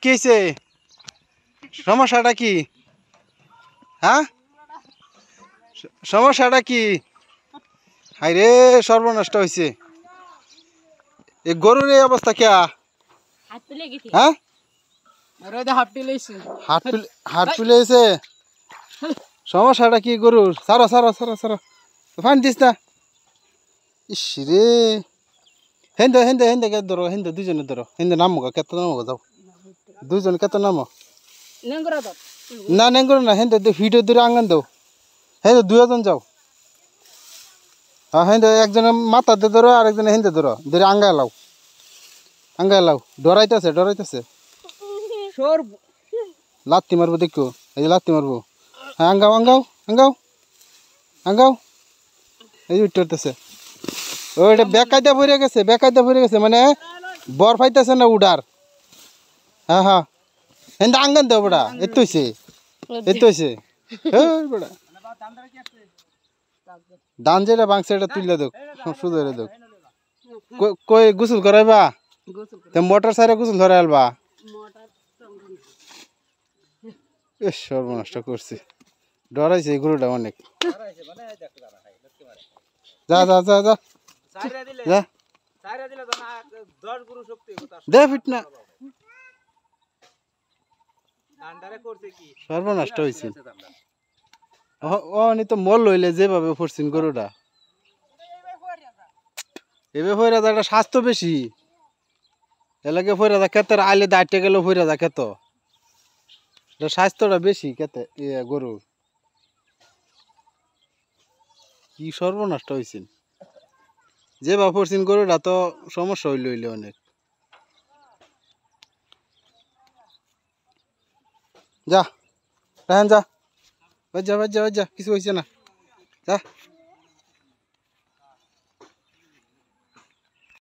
কি হয়েছে? সমস্যাটা কি? হ্যাঁ, সমস্যাটা কি? হাই রে, সর্বনষ্ট হয়েছে। এই গরুর এই অবস্থা কে? হ্যাঁ, হাট তুলে এসে সমস্যাটা কি গরুর? সারো সারো সারো সারো, ফান দিস না। ইস রে, হেন্দে হেন্দে হেন্দে কে ধরো, হেন্দে দুজনে ধরো, হেন্দে নামো গা, কেত নামো যাও, দুজন কেত নামো। না নেঙ্গুর না, হেন্দে ভিডিও দূরে আঙ্গান দাও, হেন্দে দুজন যাও। হ্যাঁ, হেন্দে একজনের মাথাতে ধরো, আরেকজনে হেন্দে ধরো, ধরে আঙ্গায় লাও, আঙ্গায় লাও। ডরাইতেছে ডরাইতেছে, লাত্তি মারবো দেখো, এই যে লাত্তি মারবো। হ্যাঁ, আঙ্গাও আঙ্গাও আঙ্গাও আঙ্গাও, এই যে উঠতেছে। ওইটা বেকায়দা ভরে গেছে, বেকায়দা ভরে গেছে, মানে বর পাইতেছে না উডার। হ্যাঁ হ্যাঁ, হেন্দে আঙ্গান দেও বেড়া, এত হয়েছে এত হয়েছে। বেড়া ধান যেটা বাংছে এটা তুলে দেখ, সুদরে দেখ। কই গোসল করাইবা? মোটর সাইরে গোসল ধরে আলবা। সর্বনষ্ট করছে, ডরাইছে এই গরুটা অনেক। যা যা যা যা যা, দে ফিট না, সর্বনষ্ট হয়েছে। নি তো মল লইলে যেভাবে পড়ছেন গরুটা, এভাবে ফইরা একটা স্বাস্থ্য বেশি এলাকে ফইরা যা ক্ষেতের আইলে দাঁড়িয়ে গেল ফইরা যা ক্ষেত, স্বাস্থ্যটা বেশি খেতে গরুর। কি সর্বনষ্ট হয়েছেন, যেভাবে পড়ছেন গরুটা তো সমস্যা হইলে হইলে অনেক। যা রাহেন যা, বাজ্যা বাজ্যা বাজ্যা, কিছু হয়েছে না, যা।